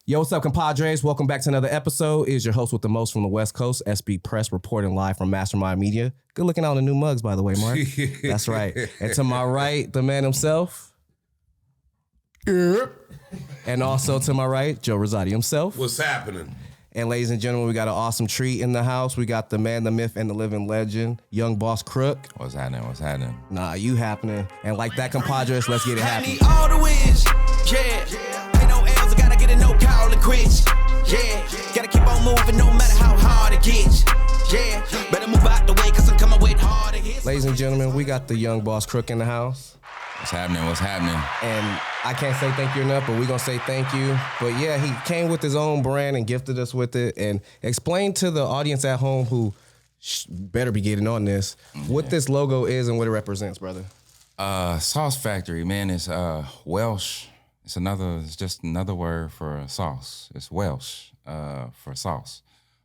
Yo, what's up, ComPODres? Welcome back to another episode. It is your host with the most from the West Coast, SB Press, reporting live from Mastermind Media. Good looking on the new mugs, by the way, Mark. That's right. And to my right, the man himself. And also to my right, Joe Rosati himself. What's happening? And ladies and gentlemen, we got an awesome treat in the house. We got the man, the myth, and the living legend, young Boss Crook. What's happening? Nah, you happening. And like that, ComPODres, let's get it happening. I need all the wins, yeah. Ain't no L's, I gotta get a no call and quits, yeah. Gotta keep on moving no matter how hard it gets, yeah. Better move out the way, cause I'm coming with harder hits. Ladies and gentlemen, we got the young Boss Crook in the house. What's happening? And I can't say thank you enough, but we're going to say thank you. But yeah, he came with his own brand and gifted us with it. And explain to the audience at home who better be getting on this, what this logo is and what it represents, brother. Sauce Factory, man, it's Welsh. It's just another word for sauce. It's Welsh for sauce.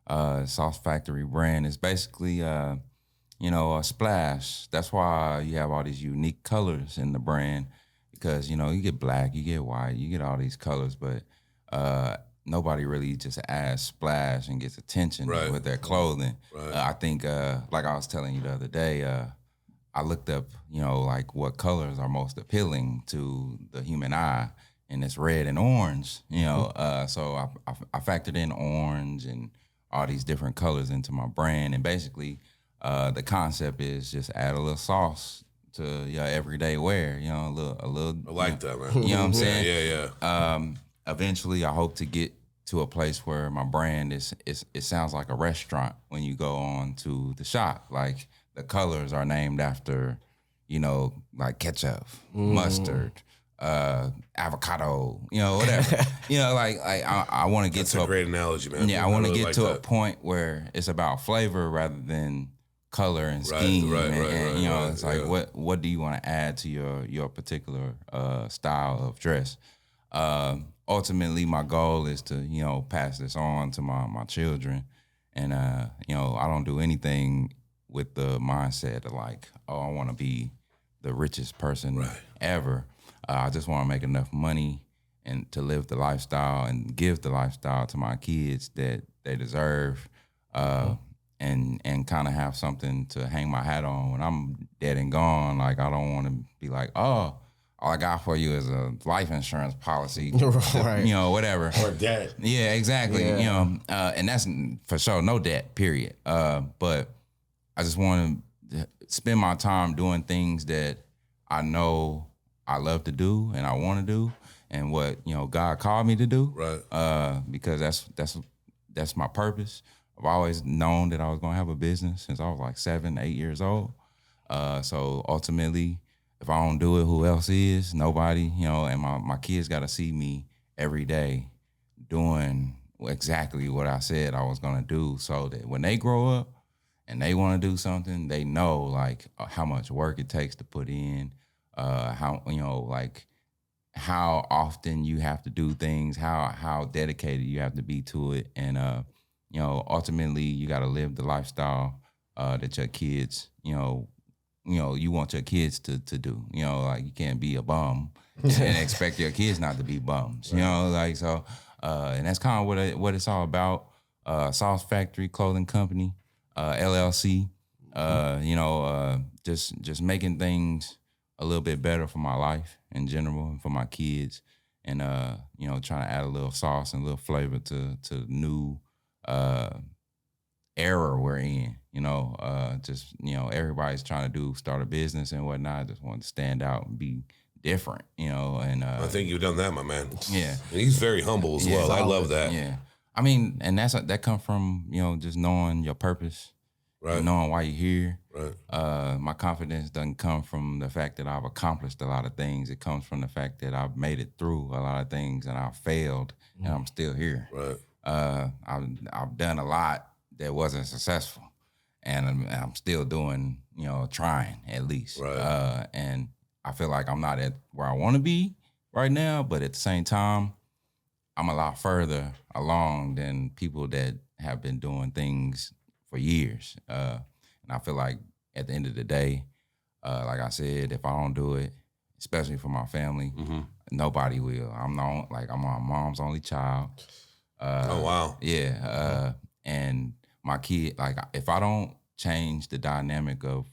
Sauce Factory brand is basically a splash. That's why you have all these unique colors in the brand, because, you get black, you get white, you get all these colors, but nobody really just adds splash and gets attention with their clothing. Right. I think, like I was telling you the other day, I looked up, like what colors are most appealing to the human eye, and it's red and orange, so I factored in orange and all these different colors into my brand, and basically, the concept is just add a little sauce to your everyday wear, a little. I like that, man. You know what I'm saying? Yeah. Eventually, I hope to get to a place where my brand it sounds like a restaurant when you go on to the shop. Like the colors are named after, like ketchup, mustard, avocado, whatever. I want to get That's to a great analogy, man. Yeah, I want to get to that. a point where it's about flavor rather than color and scheme. Right. It's like what do you want to add to your particular style of dress? Ultimately, my goal is to pass this on to my children, and I don't do anything with the mindset of like, oh, I want to be the richest person ever. I just want to make enough money and to live the lifestyle and give the lifestyle to my kids that they deserve. And kind of have something to hang my hat on when I'm dead and gone. Like, I don't want to be like, oh, all I got for you is a life insurance policy, whatever. Or debt. Yeah, exactly. Yeah. And that's for sure no debt, period. But I just want to spend my time doing things that I know I love to do and I want to do, and what God called me to do. Right. Because that's my purpose. I've always known that I was going to have a business since I was like 7, 8 years old. So ultimately, if I don't do it, who else is? Nobody, and my kids got to see me every day doing exactly what I said I was going to do, so that when they grow up and they want to do something, they know like how much work it takes to put in, how often you have to do things, how dedicated you have to be to it. And, ultimately, you got to live the lifestyle that your kids, you want your kids to do. Like you can't be a bum and expect your kids not to be bums. And that's kind of what it's all about. Sauce Factory Clothing Company, LLC. Just making things a little bit better for my life in general and for my kids, and trying to add a little sauce and a little flavor to new era we're in, everybody's trying to start a business and whatnot. I just want to stand out and be different, and I think you've done that, my man. Yeah. And he's very humble as well. I love that. Yeah. I mean, and that comes from, just knowing your purpose, right? Knowing why you're here. Right. My confidence doesn't come from the fact that I've accomplished a lot of things. It comes from the fact that I've made it through a lot of things and I've failed and I'm still here. Right. I've done a lot that wasn't successful, and I'm still doing, trying at least. Right. And I feel like I'm not at where I want to be right now, but at the same time, I'm a lot further along than people that have been doing things for years. And I feel like at the end of the day, like I said, if I don't do it, especially for my family, nobody will. I'm my mom's only child. Oh wow. Yeah. And my kid, like, if I don't change the dynamic of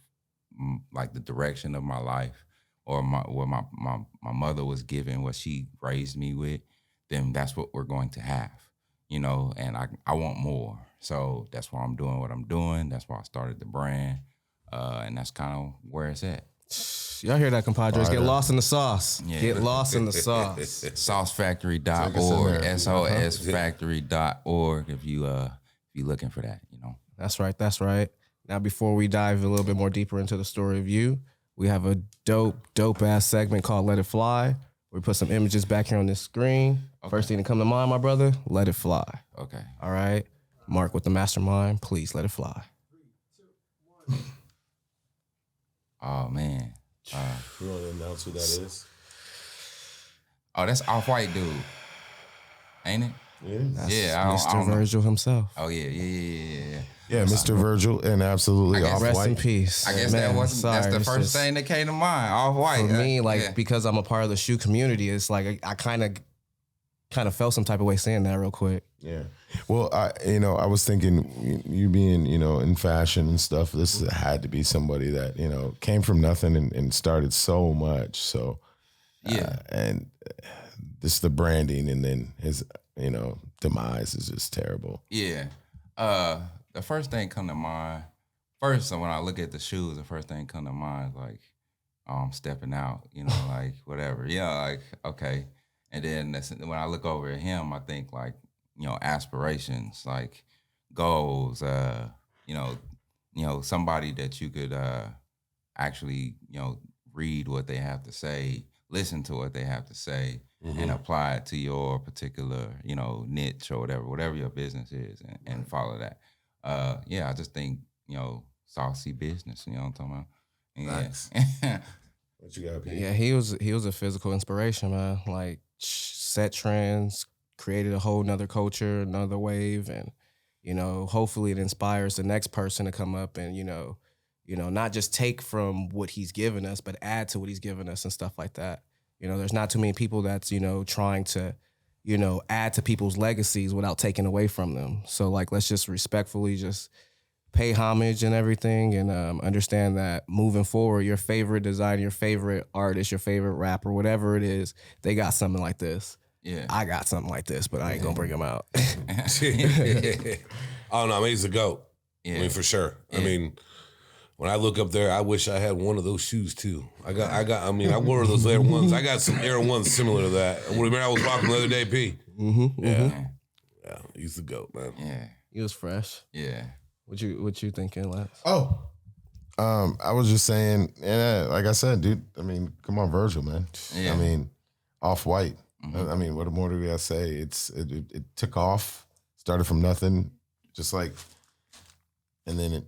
like the direction of my life, or what my mother was given, what she raised me with, then that's what we're going to have, you know. And I want more, so that's why I'm doing what I'm doing. That's why I started the brand, and that's kind of where it's at. Y'all hear that, ComPODres? Get lost in the sauce. Yeah. Get lost in the sauce. Saucefactory.org, SOSfactory.org. If you looking for that, you know. That's right. That's right. Now, before we dive a little bit more deeper into the story of you, we have a dope ass segment called Let It Fly. We put some images back here on this screen. Okay. First thing to come to mind, my brother, let it fly. Okay. All right. Mark with the mastermind, please let it fly. 3, 2, 1. Oh, man. You want to announce who that is? Oh, that's Off-White dude. Ain't it? Yeah. Yeah, Mr. Virgil himself. Oh, yeah. Yeah, Mr. Virgil, and absolutely Rest Off-White. in peace. I guess Man, that's the first thing that came to mind. Off-White. For me, like, yeah. because I'm a part of the shoe community, it's like I kind of felt some type of way saying that real quick. Yeah. Well, I was thinking, you being, in fashion and stuff, this had to be somebody that, came from nothing and started so much. So, yeah. And this the branding, and then his, demise is just terrible. Yeah. The first thing come to mind, when I look at the shoes, the first thing come to mind is like, I'm stepping out, like whatever. Yeah, like, okay. And then when I look over at him, I think like, aspirations, like goals, somebody that you could actually, read what they have to say, listen to what they have to say, and apply it to your particular, niche or whatever your business is, and follow that. I just think, saucy business, you know what I'm talking about? Nice. Yeah. What you got, Pete? Yeah, he was a physical inspiration, man. Like, set trends, created a whole nother culture, another wave, and hopefully it inspires the next person to come up and not just take from what he's given us, but add to what he's given us and stuff like that. There's not too many people that's trying to add to people's legacies without taking away from them. So like, let's just respectfully just pay homage and everything, and understand that moving forward, your favorite designer, your favorite artist, your favorite rapper, whatever it is, they got something like this. Yeah. I got something like this, but I ain't gonna bring them out. Oh no, I mean, he's a GOAT. Yeah. I mean, for sure. Yeah. I mean, when I look up there, I wish I had one of those shoes too. I wore those Air Ones. I got some Air Ones similar to that. Remember I was rocking the other day, P? Yeah, he's the GOAT, man. Yeah. He was fresh. Yeah. What you thinking, Lance? Oh, I was just saying, like I said, dude, I mean, come on, Virgil, man. Yeah. I mean, Off-White. I mean, what more do we gotta say? It took off, started from nothing, just like, and then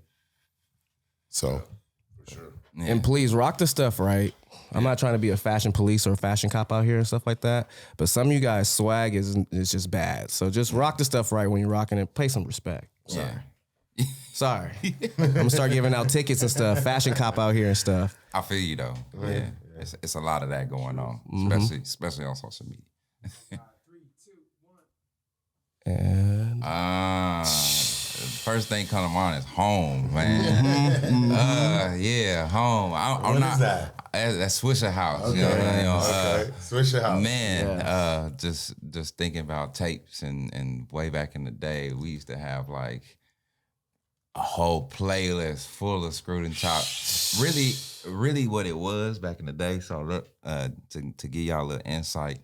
so. For sure. Yeah. And please rock the stuff right. I'm not trying to be a fashion police or a fashion cop out here and stuff like that, but some of you guys' swag is just bad. So just rock the stuff right when you're rocking it. Pay some respect. Sorry. Yeah. Sorry. I'm gonna start giving out tickets and stuff. Fashion cop out here and stuff. I feel you though. Yeah. It's a lot of that going on, especially on social media. 3, 2, 1. And First thing come to mind is home, man. Yeah, home. What is that? That's Swisher House. Okay. Okay. Swisher House. Man, just thinking about tapes and way back in the day, we used to have like a whole playlist full of Screwed and Chopped. Really what it was back in the day. So look, to give y'all a little insight,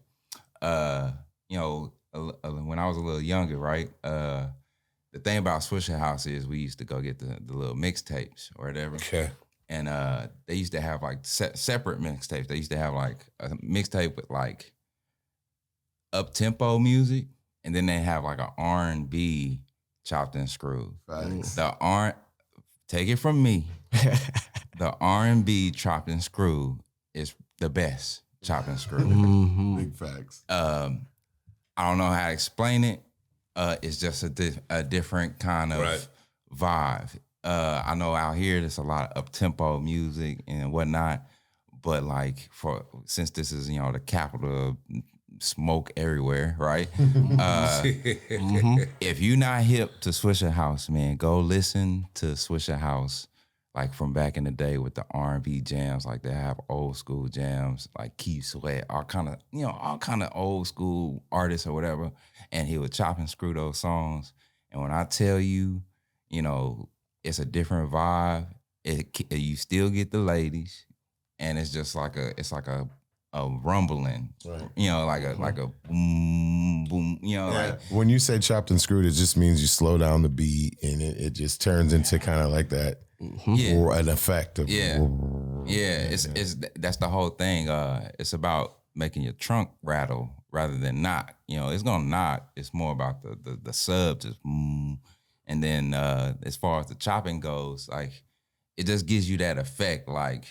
when I was a little younger, right? The thing about Swisher House is we used to go get the little mixtapes or whatever. Okay. And they used to have like separate mixtapes. They used to have like a mixtape with like up-tempo music, and then they have like an R&B chopped and screwed. Facts. Take it from me, the R&B chopped and screwed is the best chopped and screwed. Big facts. I don't know how to explain it. It's just a different kind of vibe. I know out here there's a lot of up-tempo music and whatnot, But like since this is, you know, the capital of smoke everywhere, right? If you're not hip to Swisher House, man, go listen to Swisher House, like from back in the day with the R&B jams. Like they have old school jams, like Keith Sweat, all kind of old school artists or whatever. And he would chop and screw those songs. And when I tell you, you know, it's a different vibe. You still get the ladies, and it's just like a rumbling, right. You know, like a boom, boom, you know. Yeah. Like when you say chopped and screwed, it just means you slow down the beat, and it just turns into kind of like that, an effect of It's that's the whole thing. It's about making your trunk rattle rather than knock. You know, it's gonna knock. It's more about the sub just and then as far as the chopping goes, like it just gives you that effect, like,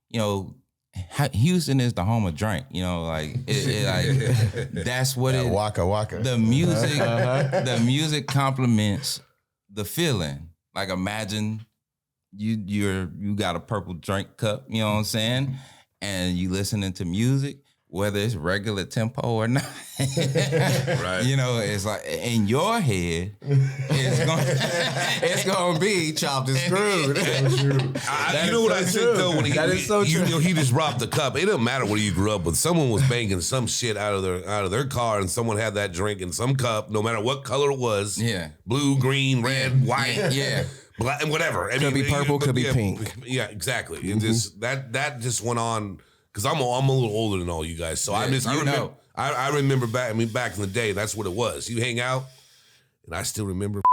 you know. Houston is the home of drink, you know, like like that's what it. Waka waka. The music, the music complements the feeling. Like imagine you got a purple drink cup, you know what I'm saying, and you listening to music, whether it's regular tempo or not. Right. You know, it's like in your head, it's gonna be chopped and screwed. You know what I think though? When he just robbed the cup. It doesn't matter where you grew up, but someone was banging some shit out of their car, and someone had that drink in some cup, no matter what color it was. Yeah. Blue, green, red, white. Yeah. Black, and whatever. Could be purple, could be pink. Yeah, exactly. It just that just went on. Because I'm a little older than all you guys, so I remember back in the day. That's what it was. You hang out, and I still remember.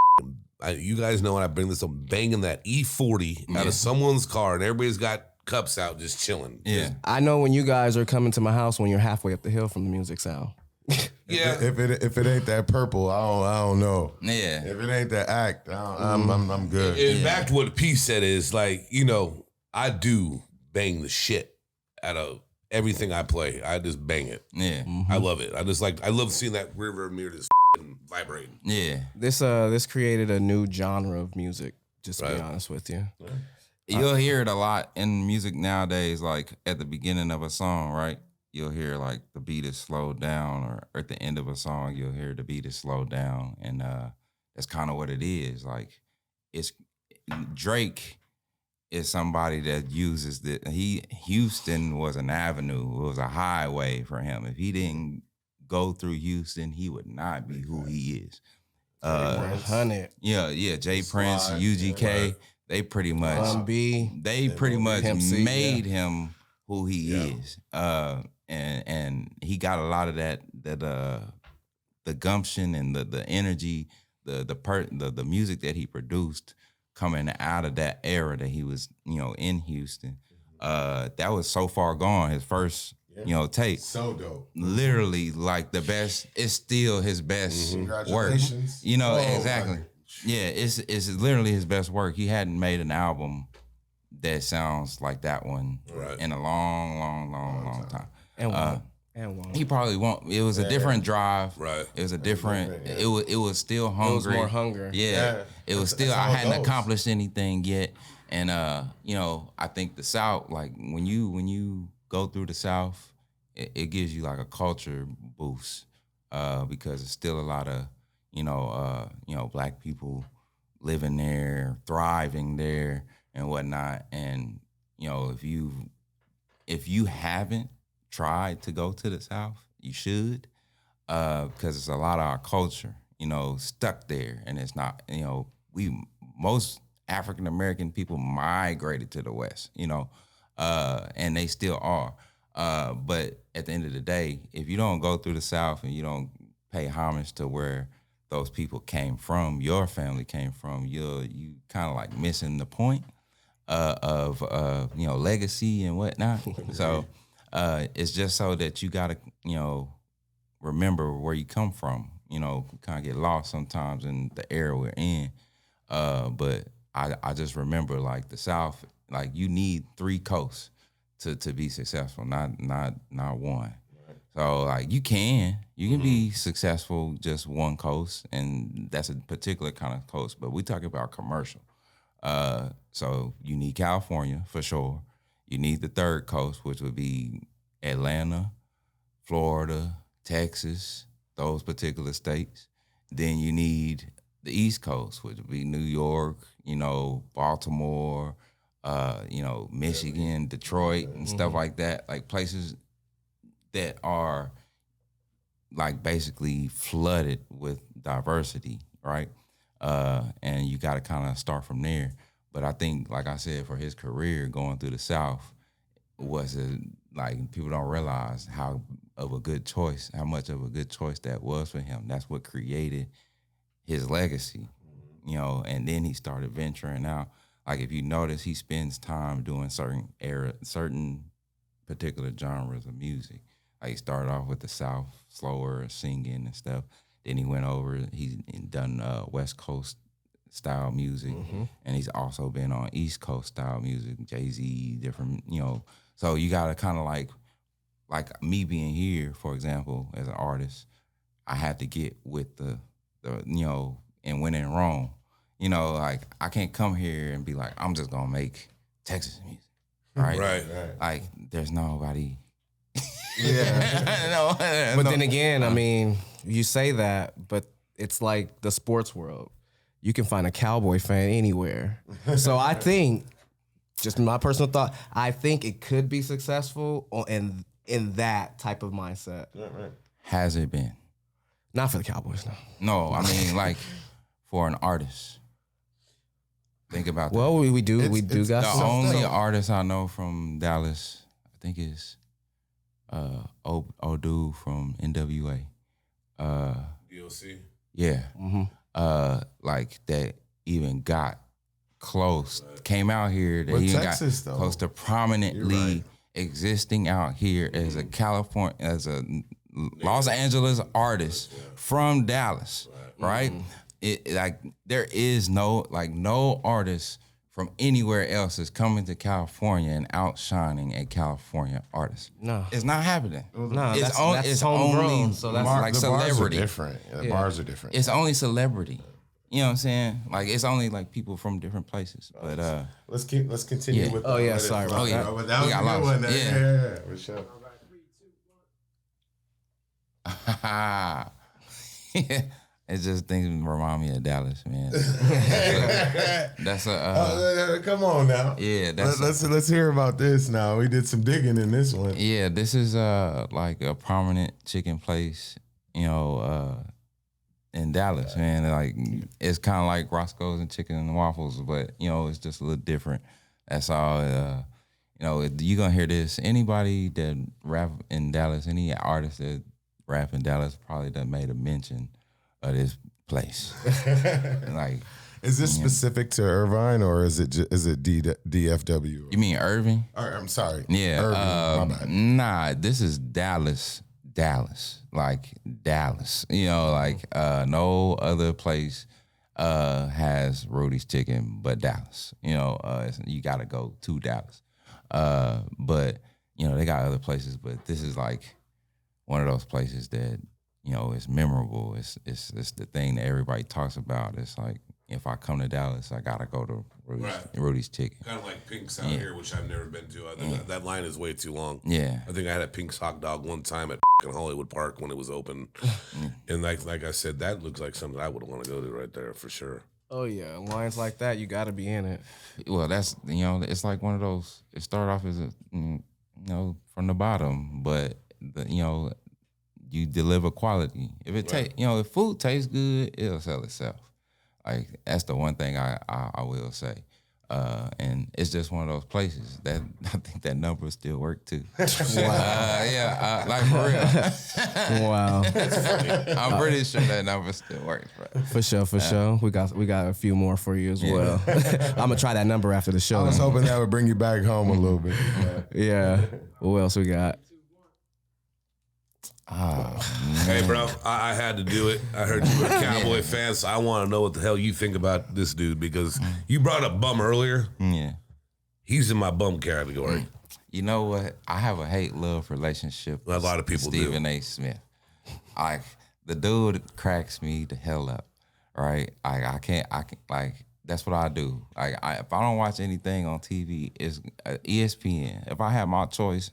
You guys know when I bring this up, banging that E40 out of someone's car, and everybody's got cups out, just chilling. Yeah, I know when you guys are coming to my house when you're halfway up the hill from the music sound. Yeah, if it ain't that purple, I don't know. Yeah, if it ain't that act, I'm good. And back to what P said is like, you know, I do bang the shit out of everything I play. I just bang it. Yeah. I love it. I love seeing that river mirror just vibrating. Yeah. This created a new genre of music, just to be honest with you. Right. You'll hear it a lot in music nowadays, like at the beginning of a song, right? You'll hear like the beat is slowed down, or at the end of a song, you'll hear the beat is slowed down. And that's kind of what it is. Like it's Drake is somebody that uses that. Houston was an avenue. It was a highway for him. If he didn't go through Houston, he would not be who he is. 100. Yeah. Jay Prince, UGK, they pretty much made him who he is. And he got a lot of that the gumption and the energy, the music that he produced coming out of that era that he was, you know, in Houston. That was so far gone. His first, you know, tape. So dope. Literally like the best. It's still his best work. You know, exactly. Yeah, it's literally his best work. He hadn't made an album that sounds like that one in a long time. And won't. He probably won't. It was a different drive. Right. It was a different. It was still hungry. It was more hunger. Yeah. It was still. I hadn't accomplished anything yet, and you know, I think the South, like when you go through the South, it gives you like a culture boost, because it's still a lot of you know Black people living there, thriving there, and whatnot. And you know, if you haven't tried to go to the South, you should, because it's a lot of our culture, you know, stuck there, and it's not, you know, most African American people migrated to the West, you know, and they still are, but at the end of the day, if you don't go through the South and you don't pay homage to where those people came from, your family came from, you kind of like missing the point of you know, legacy and whatnot. So it's just so that you gotta, you know, remember where you come from. You know, kind of get lost sometimes in the era we're in. But I just remember like the South, like you need 3 coasts to be successful, not one. Right. So like you can be successful just one coast, and that's a particular kind of coast. But we talking about commercial. So you need California for sure. You need the third coast, which would be Atlanta, Florida, Texas, those particular states. Then you need the East Coast, which would be New York, Baltimore, Michigan, Detroit, and stuff like that. Like places that are like basically flooded with diversity, right? And you got to kind of start from there. But I think, like I said, for his career going through the South like people don't realize how much of a good choice that was for him. That's what created his legacy, and then he started venturing out. Like if you notice, he spends time doing certain particular genres of music. Like he started off with the South, slower singing and stuff. Then he went over, he's done West Coast style music, and he's also been on East Coast style music, Jay-Z, different, So you gotta kind of like me being here, for example, as an artist, I had to get with the and when in Rome, like I can't come here and be like, I'm just gonna make Texas music, right? Right. Like there's nobody. Yeah. But then again, I mean, you say that, but it's like the sports world. You can find a Cowboy fan anywhere. So I think, just my personal thought, I think it could be successful in that type of mindset. Right. Has it been? Not for the Cowboys, no. No, I mean like for an artist. Think about that. Well, we do got The some. only artist I know from Dallas, I think, is old dude from NWA. DLC. Yeah. Like that even got close, came out here, that But he Texas, got though. close to prominently Right. existing out here as a Los Angeles artist from Dallas, right? It like there is no artist from anywhere else is coming to California and outshining a California artist. No. It's not happening. No, it's that's homegrown, so that's like the celebrity. Bars are different. Yeah, the bars are different. It's only celebrity. You know what I'm saying? Like it's only like people from different places. But Let's continue Yeah. with. Oh, yeah, let it sorry flow. about that. But that We was a got good lost. one. Yeah. For sure. it just things remind me of Dallas, man. That's Come on now. yeah. Let's hear about this now. We did some digging in this one. Yeah, this is like a prominent chicken place, in Dallas, man. Like it's kind of like Roscoe's and Chicken and Waffles, but it's just a little different. That's all. You're gonna hear this. Anybody that rap in Dallas, any artist that rap in Dallas, probably done made a mention of this place. Like, Is this specific to Irvine or is it DFW? you mean Irving? I'm sorry. Yeah. Irving. My bad. Nah, this is Dallas. Like Dallas. No other place has Rudy's Chicken but Dallas. You got to go to Dallas. But they got other places, but this is like one of those places that it's memorable. It's the thing that everybody talks about. It's like if I come to Dallas, I gotta go to Rudy's Chicken. Kind of like Pink's out here, which I've never been to. I think that line is way too long. Yeah. I think I had a Pink's hot dog one time at Hollywood Park when it was open. And like I said, that looks like something I would want to go to right there for sure. Oh yeah, lines like that, you got to be in it. Well, that's it's like one of those. It started off as from the bottom, but you deliver quality. If it if food tastes good, it'll sell itself. Like that's the one thing I will say. And it's just one of those places that I think that number still work too. Wow. Like for real. Wow. I'm pretty sure that number still works, bro. For sure. We got a few more for you as well. I'm gonna try that number after the show. I was hoping that would bring you back home a little bit. Yeah. What else we got? Hey, bro, I had to do it. I heard you were a Cowboy fan, so I want to know what the hell you think about this dude because you brought up Bum earlier. Yeah. He's in my bum category. You know what? I have a hate-love relationship with A lot of people do. Stephen A. Smith. The dude cracks me the hell up, right? I can't that's what I do. Like, if I don't watch anything on TV, it's ESPN. If I have my choice,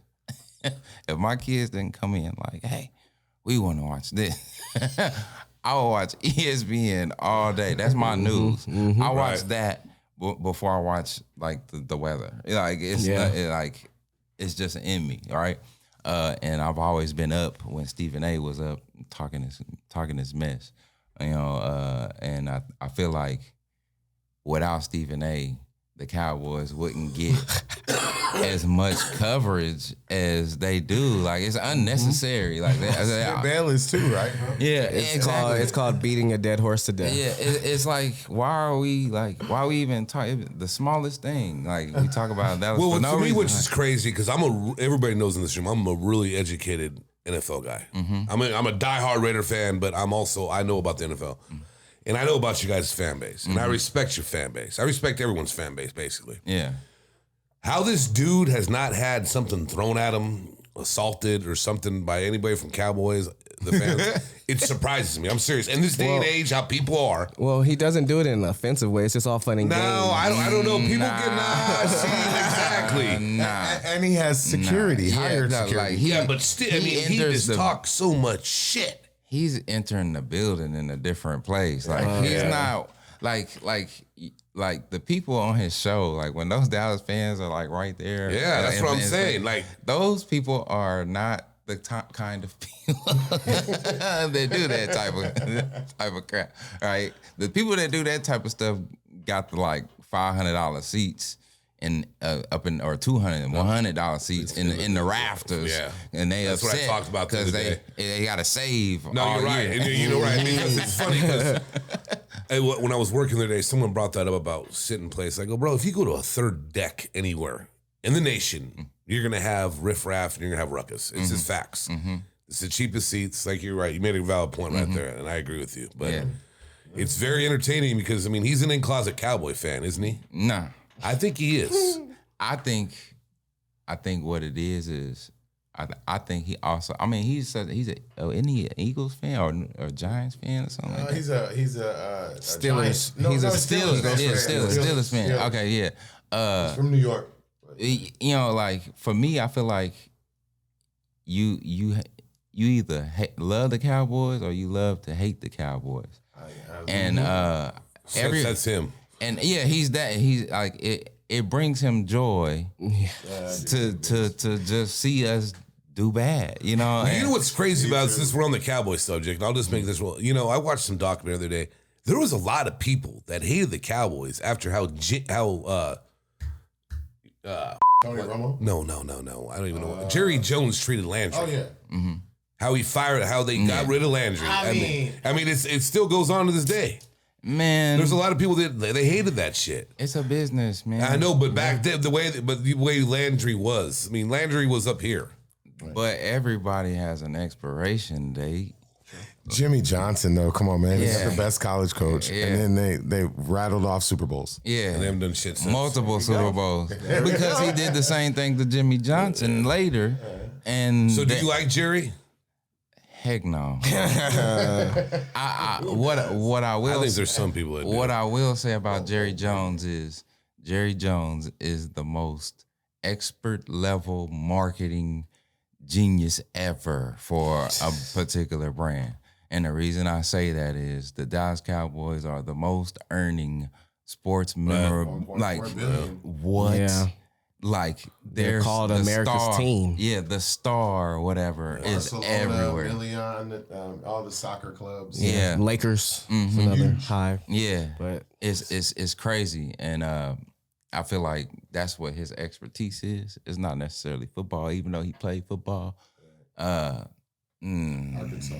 if my kids didn't come in like, hey, we want to watch this, I will watch ESPN all day. That's my news. I watch that before I watch like the weather. Like it's it's just in me, all right. And I've always been up when Stephen A. was up talking his mess, you know. And I feel like without Stephen A., the Cowboys wouldn't get as much coverage as they do. Like, it's unnecessary. Like that. Balance too, right? Yeah, exactly. It's called beating a dead horse to death. Yeah, it's like, why are we even talking the smallest thing? Like, we talk about that. Well, for no to me, reason. which is crazy, because everybody knows in this room, I'm a really educated NFL guy. I'm a diehard Raider fan, but I know about the NFL. And I know about you guys' fan base. And I respect your fan base. I respect everyone's fan base, basically. Yeah. How this dude has not had something thrown at him, assaulted or something by anybody from Cowboys, the fans, it surprises me. I'm serious. In this day and age, how people are. Well, he doesn't do it in an offensive way. It's just all fun and games. No, I don't know. People get exactly. And he has security, hired security. Like, but still, I mean, he just talks so much shit. He's entering the building in a different place. Like he's not like the people on his show. Like when those Dallas fans are like right there. Yeah, that's what I'm saying. Like those people are not the kind of people that do that type of crap. Right? The people that do that type of stuff got the like $500 seats. Or $200, $100 seats in the rafters, and that's upset what I talked about because they got to save. No, you're right. And you know right because it's funny because when I was working the other day, someone brought that up about sitting place. I go, bro, if you go to a third deck anywhere in the nation, you're gonna have riffraff and you're gonna have ruckus. It's just facts. It's the cheapest seats. Like you're right. You made a valid point right there, and I agree with you. But it's very entertaining because I mean he's an in-closet Cowboy fan, isn't he? Nah. I think he is. I think what it is I think he also. I mean, isn't he an Eagles fan or Giants fan or something? Like that? He's a Steelers. He's a Steelers. Steelers fan. Yep. Okay, yeah. He's from New York. You know, like for me, I feel like you either love the Cowboys or you love to hate the Cowboys. And that's him. And yeah, he's like it brings him joy to just see us do bad, you know. You know what's crazy about this? Since we're on the Cowboy subject, I'll just make this real. You know, I watched some documentary the other day. There was a lot of people that hated the Cowboys after how Tony Romo? No. I don't even know. Jerry Jones treated Landry. Oh yeah. How he fired, how they got rid of Landry. I mean, it still goes on to this day. Man, there's a lot of people that they hated that shit. It's a business, man. I know, but back then, the way Landry was. I mean, Landry was up here. But everybody has an expiration date. Jimmy Johnson, though, come on, man. He's the best college coach. Yeah. And then they rattled off Super Bowls. Yeah. And they haven't done shit since. Multiple Super Bowls. Because he did the same thing to Jimmy Johnson later. And so do you like Jerry? Heck no. What I will I think there's some people that do. What I will say about Jerry Jones is the most expert level marketing genius ever for a particular brand. And the reason I say that is the Dallas Cowboys are the most earning sports memorabilia. Like what? Yeah. Like they're called America's team. Yeah, the star or whatever is everywhere. Million, all the soccer clubs. Yeah, Lakers. Another high. Yeah, but it's crazy, and I feel like that's what his expertise is. It's not necessarily football, even though he played football. Arkansas.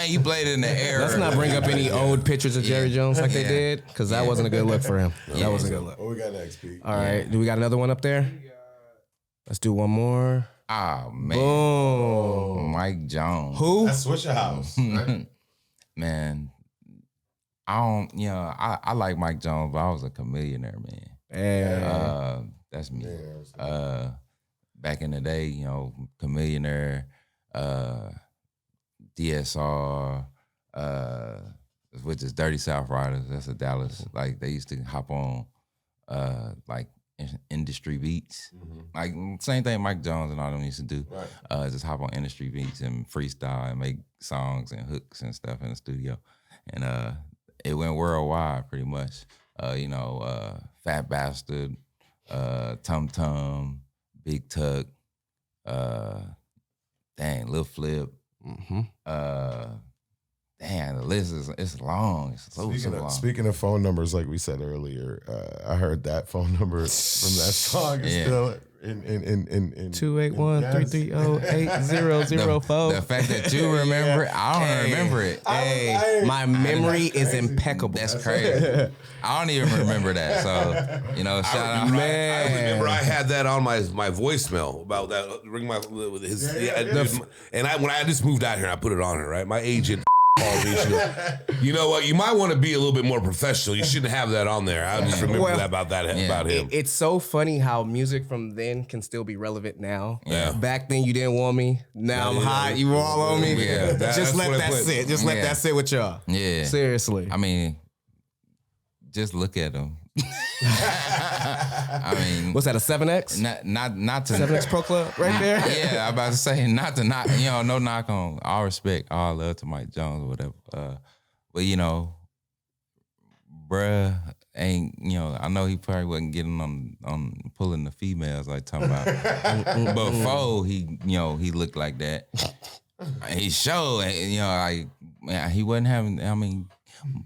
He played in the era. Let's not bring up any old pictures of Jerry Jones like they did, because that wasn't a good look for him. That wasn't a good look. What we got next, Pete? All right, do we got another one up there? Let's do one more. Ah, man. Boom. Mike Jones. Who? That's Swisher House. Right? Man, I like Mike Jones, but I was a Chamillionaire, man. Yeah. That's me. Back in the day, Chamillionaire, DSR, which is Dirty South Riders. That's a Dallas. Like they used to hop on, like industry beats. Like same thing Mike Jones and all them used to do. Right. Just hop on industry beats and freestyle and make songs and hooks and stuff in the studio. And it went worldwide pretty much. Fat Bastard, Tum Tum, Big Tuck, Lil Flip. The list it's long. It's so long. Speaking of phone numbers, like we said earlier, I heard that phone number from that song is still in 281-330-8004. The fact that you remember it, I don't remember it. My memory is impeccable. That's crazy. I don't even remember that. So, shout out. Man. I remember I had that on my voicemail about that. Ring my with his. When I just moved out here, I put it on her. Right, my agent called me. She goes, you know what? You might want to be a little bit more professional. You shouldn't have that on there. I just remember that about him. It's so funny how music from then can still be relevant now. Yeah. Back then you didn't want me. Now I'm hot. You all on me. Yeah. Just let that sit. Just let that sit with y'all. Yeah. Seriously. I mean, just look at them. I mean, what's that? A 7X? Not to 7X Pro Club right there. Yeah, I'm about to say not to knock. No knock on all respect, all love to Mike Jones or whatever. But bruh ain't. I know he probably wasn't getting on pulling the females like talking about. But before he looked like that. He showed. Like man, he wasn't having. I mean.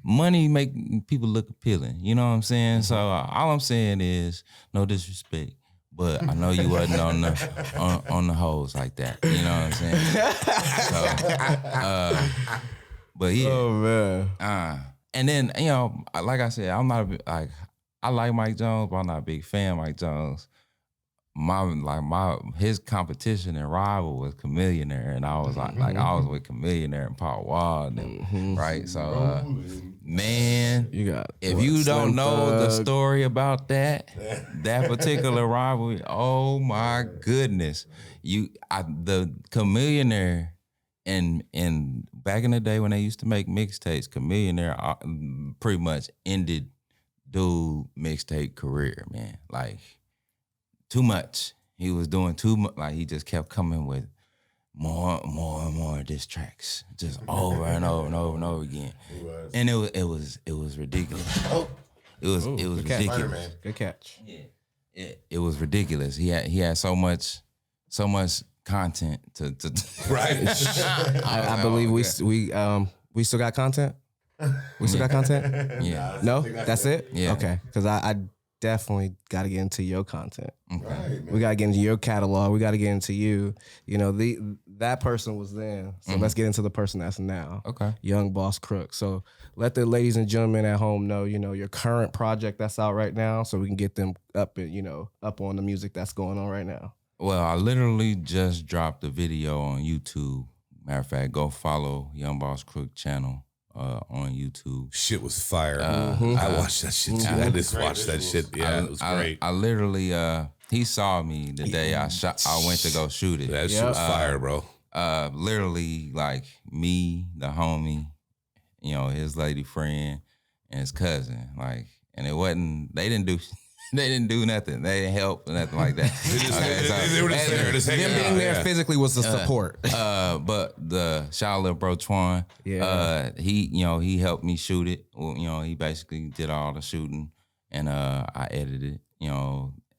Money make people look appealing, you know what I'm saying? So all I'm saying is no disrespect, but I know you wasn't on the hoes like that, you know what I'm saying? So, but yeah, oh man. And then like I said, I'm not I like Mike Jones, but I'm not a big fan of Mike Jones. His competition and rival was Chamillionaire, and I was I was with Chamillionaire and Paul Wall, right? So, man, if you don't know the story about that particular rivalry, oh my goodness, the Chamillionaire, and back in the day when they used to make mixtapes, Chamillionaire pretty much ended dude mixtape career, man, like. Too much. He was doing too much. Like he just kept coming with more and more diss tracks, just over and over and over and over again. And it was ridiculous. It was ridiculous. Good catch. Yeah. It was ridiculous. He had so much content to right. I believe we still got content. We still got content. Yeah. No, that's it. Yeah. Okay. Because I definitely got to get into your content. Okay. Right, we got to get into your catalog. We got to get into you. That person was then. So let's get into the person that's now. Okay. Young Boss Crook. So let the ladies and gentlemen at home know, your current project that's out right now, so we can get them up on the music that's going on right now. Well, I literally just dropped a video on YouTube. Matter of fact, go follow Young Boss Crook channel. On YouTube. Shit was fire. I watched that shit too. I just watched that shit. Yeah, it was great. I literally, he saw me the day I went to go shoot it. That shit was fire, bro. Literally, like me, the homie, his lady friend, and his cousin. Like, and it wasn't. They didn't do nothing. They didn't help or nothing like that. They were just there. Them being there physically was the support. But the shout out little bro Twan, he helped me shoot it. He basically did all the shooting, and I edited it.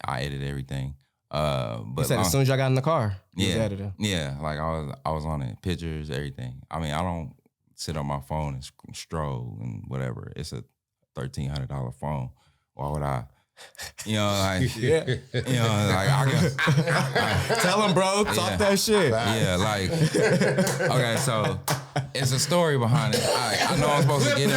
I edited everything. But you said as soon as y'all got in the car, you was editing. Yeah, like I was on it, pictures, everything. I mean, I don't sit on my phone and stroll and whatever. It's a $1,300 phone. Why would I? I can tell him, bro, talk that shit. Yeah, like, okay, so it's a story behind it. I know I'm supposed to get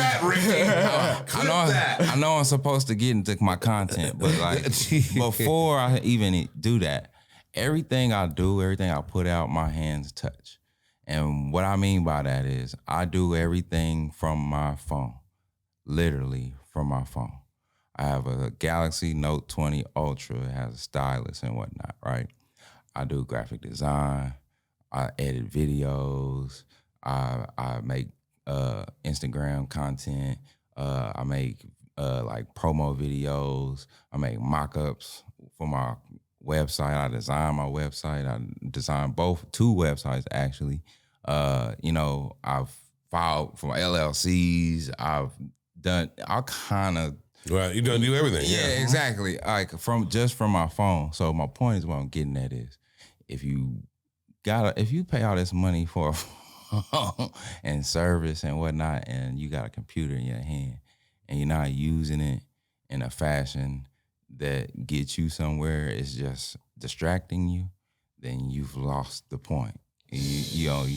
I know I'm supposed to get into my content, but like before I even do that, everything I do, everything I put out, my hands touch. And what I mean by that is I do everything from my phone, literally from my phone. I have a Galaxy Note 20 Ultra. It has a stylus and whatnot, right? I do graphic design. I edit videos. I make Instagram content. I make like promo videos. I make mock-ups for my website. I design my website. I designed two websites actually. I've filed for LLCs. I've done all kind of. Right, you done do everything. Yeah, exactly. Like from my phone. So my point is what I'm getting at is, if you pay all this money for a phone and service and whatnot, and you got a computer in your hand, and you're not using it in a fashion that gets you somewhere, it's just distracting you, then you've lost the point. You're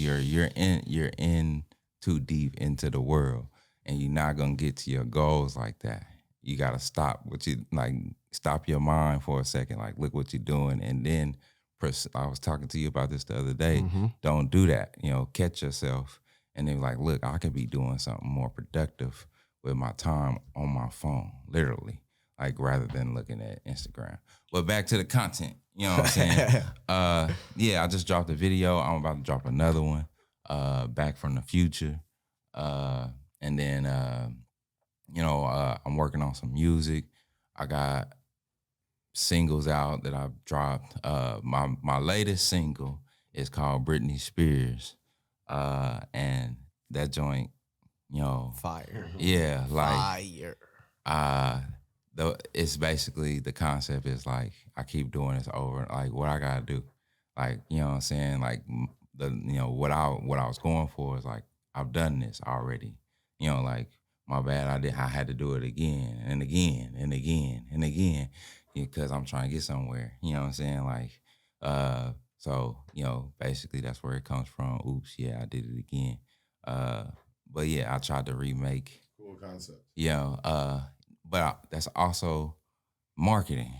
in too deep into the world, and you're not gonna get to your goals like that. You gotta stop your mind for a second, like look what you're doing, and then I was talking to you about this the other day. Don't do that. Catch yourself, and then like, look, I could be doing something more productive with my time on my phone, literally, like rather than looking at Instagram. But back to the content, you know what I'm saying? I just dropped a video. I'm about to drop another one, Back from the Future, and then I'm working on some music. I got singles out that I've dropped. My latest single is called Britney Spears, and that joint, Fire. Yeah, like Fire. It's basically, the concept is like, I keep doing this over, like what I gotta do, like, you know what I'm saying, like what I was going for is like, I've done this already, like, my bad, I had to do it again and again and again and again, because I'm trying to get somewhere, you know what I'm saying, like, so, basically that's where it comes from. Oops, yeah, I did it again. But yeah, I tried to remake. Cool concept. But that's also marketing.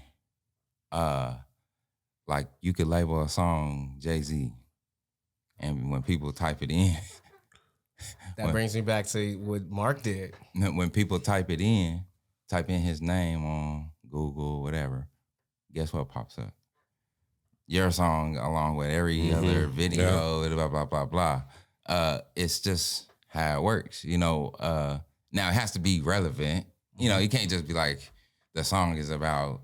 Like, you could label a song Jay-Z, and when people type it in, That brings me back to what Mark did. when people type in his name on Google, whatever, guess what pops up? Your song, along with every other video, blah, blah, blah, blah. It's just how it works, Now, it has to be relevant. You can't just be like, the song is about,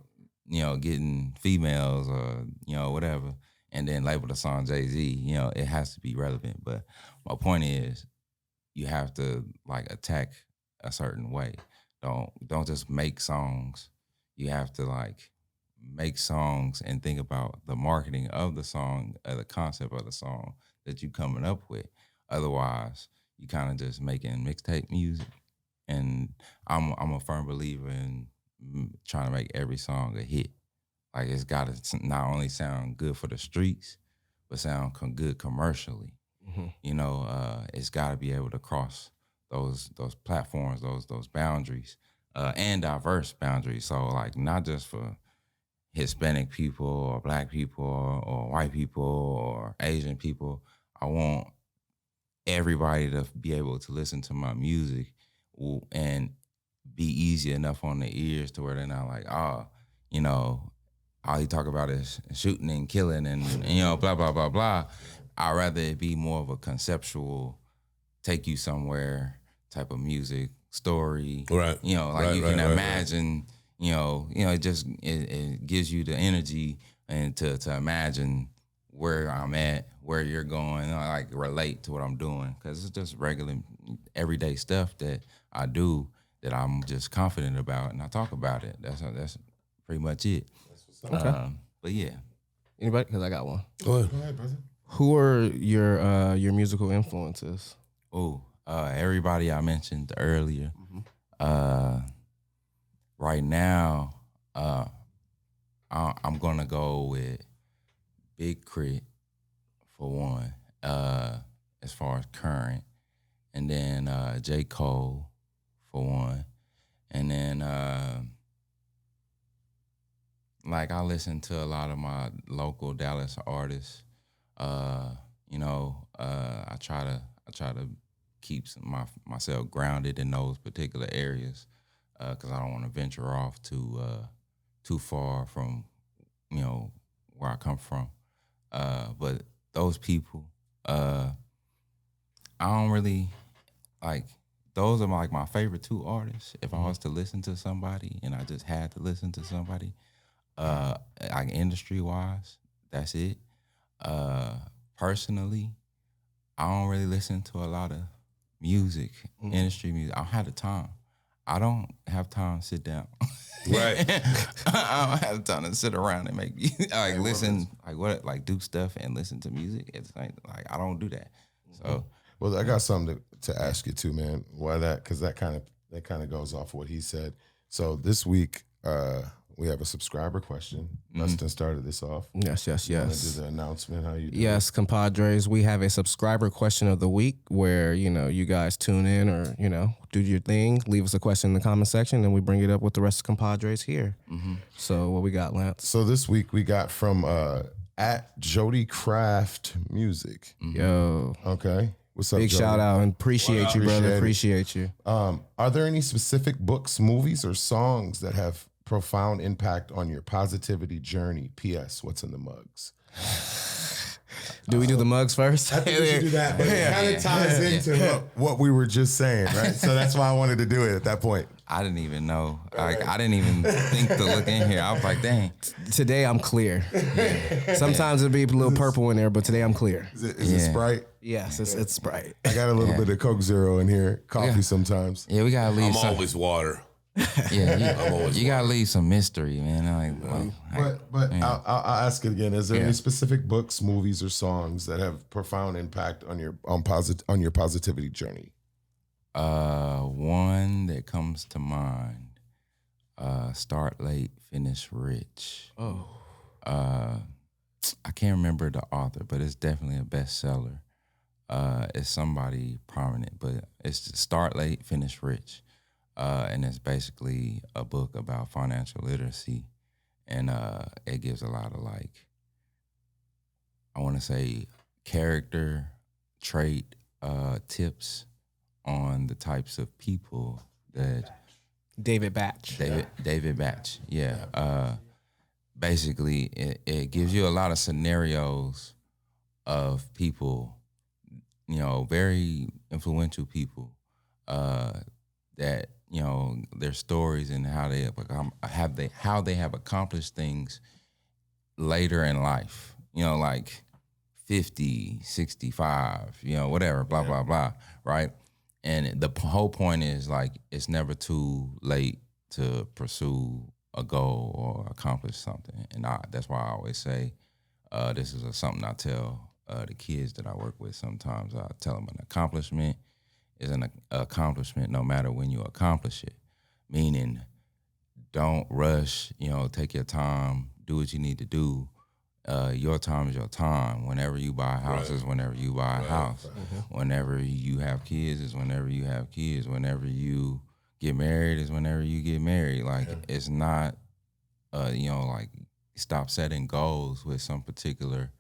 getting females or, whatever, and then label the song Jay-Z. It has to be relevant. But my point is, you have to, like, attack a certain way. Don't just make songs. You have to, like, make songs and think about the marketing of the song, the concept of the song that you coming up with. Otherwise, you kind of just making mixtape music. And I'm a firm believer in trying to make every song a hit. Like, it's got to not only sound good for the streets, but sound good commercially. It's got to be able to cross those platforms, those boundaries, and diverse boundaries. So, like, not just for Hispanic people or Black people or white people or Asian people. I want everybody to be able to listen to my music and be easy enough on the ears to where they're not like, all he talk about is shooting and killing and blah, blah, blah, blah. I'd rather it be more of a conceptual, take you somewhere type of music, story. Right. You can imagine, it gives you the energy and to imagine where I'm at, where you're going, like relate to what I'm doing. Because it's just regular, everyday stuff that I do that I'm just confident about, and I talk about it. That's pretty much it. Okay. But yeah. Anybody? Because I got one. Go ahead. Go ahead, brother. Who are your musical influences? Everybody I mentioned earlier. Right now, I'm gonna go with Big Crit for one, as far as current, and then J. Cole for one, and then I listen to a lot of my local Dallas artists. I try to keep myself grounded in those particular areas, because I don't want to venture off too far from where I come from. But those people, I don't really like those are like my favorite 2 artists. If I was to listen to somebody and I just had to listen to somebody, like industry wise, that's it. Personally, I don't really listen to a lot of music, industry music. I don't have the time. I don't have time to sit down. Right. I don't have time to sit around and make like listen, like do stuff and listen to music. It's like I don't do that. So, well, I got something to ask you too, man. Why that? Because that kind of goes off what he said. So this week, we have a subscriber question. Dustin started this off. Yes. Want to do the announcement? How you do Yes, compadres, we have a subscriber question of the week where, you guys tune in or, do your thing, leave us a question in the comment section, and we bring it up with the rest of compadres here. So what we got, Lance? So this week we got from at Jody Craft Music. Yo, Okay. What's up, big Jody? shout out and appreciate you, brother. Appreciate you. Are there any specific books, movies, or songs that have profound impact on your positivity journey? P.S. What's in the mugs? Do we do the mugs first? I think we should do that, but it kind of ties into what we were just saying, right? So that's why I wanted to do it at that point. I didn't even know. I didn't even think to look in here. I was like, dang. Today I'm clear. Sometimes it'll be a little purple in there, but today I'm clear. Is it Sprite? Yes, it's Sprite. I got a little bit of Coke Zero in here, coffee sometimes. Yeah, we gotta leave. I'm always water. Yeah, you gotta leave some mystery, man. But I'll ask it again. Is there any specific books, movies, or songs that have profound impact on your positivity journey? One that comes to mind, Start Late, Finish Rich. Oh. I can't remember the author, but it's definitely a bestseller. It's somebody prominent, but it's Start Late, Finish Rich. And it's basically a book about financial literacy. And it gives a lot of I want to say character trait tips on the types of people that David Batch. David Batch, yeah. Basically, it gives you a lot of scenarios of people, very influential people that, their stories and how they have accomplished things later in life, like 50, 65, whatever, blah, blah, blah, right? And the whole point is it's never too late to pursue a goal or accomplish something. And that's why I always say, this is something I tell the kids that I work with sometimes. I tell them an accomplishment is an accomplishment no matter when you accomplish it. Meaning, don't rush, take your time, do what you need to do. Your time is your time. Whenever you buy a house is whenever you buy a house. Whenever you have kids is whenever you have kids. Whenever you get married is whenever you get married. It's not, stop setting goals with some particular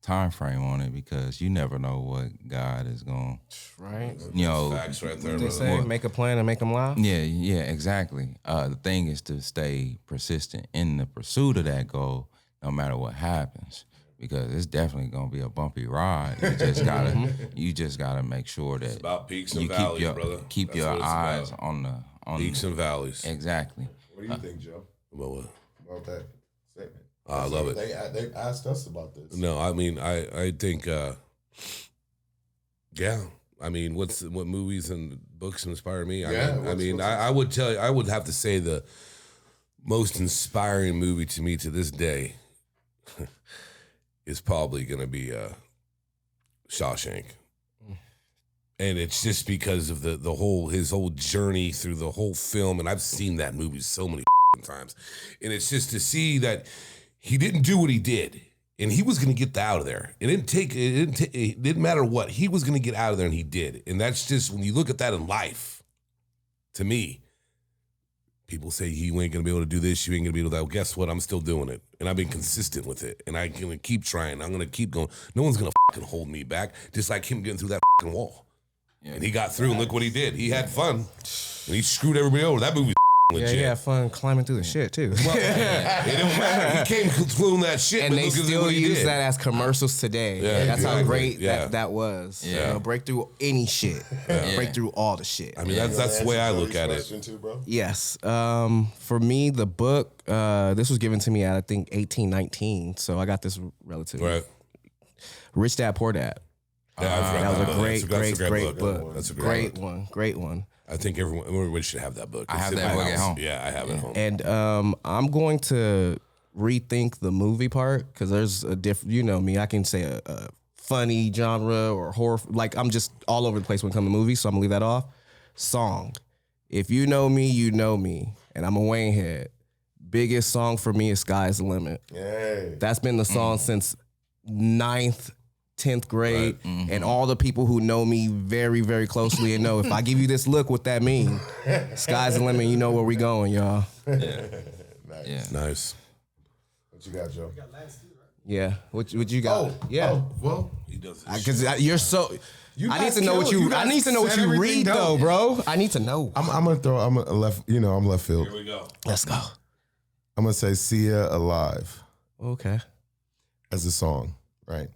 time frame on it, because you never know what God is going. Right. Facts right there, They say make a plan and make them lie. Yeah, exactly. The thing is to stay persistent in the pursuit of that goal, no matter what happens, because it's definitely gonna be a bumpy ride. You just gotta make sure that it's about peaks and valleys, brother. Keep That's your what it's eyes about. on Peaks and valleys. Exactly. What do you think, Joe, About what? about that statement? I love it. They asked us about this. No, I mean, I think, what movies and books inspire me? I would tell you, I would have to say the most inspiring movie to me to this day is probably going to be Shawshank. And it's just because of his whole journey through the whole film. And I've seen that movie so many times. And it's just to see that he didn't do what he did, and he was going to get out of there. It didn't matter what. He was going to get out of there, and he did. And that's just, when you look at that in life, to me, people say you ain't going to be able to do this, you ain't going to be able to do that. Well, guess what? I'm still doing it, and I've been consistent with it, and I'm going to keep trying. I'm going to keep going. No one's going to fucking hold me back, just like him getting through that fucking wall. Yeah. And he got through, and look what he did. He had fun, and he screwed everybody over. That movie's legit. Yeah, he had fun climbing through the shit too. Well, it don't matter. He came thlew that shit, And but they look at still what he use did. that as commercials today. Yeah, That's how exactly. great Yeah. that was. Yeah. You know, break through any shit. Break through all the shit. I mean, that's the way I look at it. Too, bro? Yes. For me, the book, this was given to me at, I think, 18, 19. So I got this relatively. Right. Rich Dad, Poor Dad. Yeah, I've read That was a book. great, That's a great book. book. That's a Great one. Great one. I think everybody should have that book. I have It's in that my book at house. home. Yeah, I have it at home. And I'm going to rethink the movie part because there's a different, you know me, I can say a funny genre or horror. Like, I'm just all over the place when it comes to movies, so I'm going to leave that off. Song. If you know me, you know me. And I'm a Wayne head. Biggest song for me is Sky's the Limit. Yay. That's been the song since 9th, 10th grade. And all the people who know me very, very closely and know if I give you this look, what that mean? Sky's the limit. You know where we going, y'all. Yeah. Nice. What you got, Joe? Yeah. What you got? Yeah. Well, He does. Because you're so. I need guys to know what killed. you. You I guys need to know what said you everything read dope. though, bro. I need to know. I'm gonna throw. I'm a left. You know, I'm left field. Here we go. Let's go. I'm gonna say "Sia Alive" Okay. as a song, right?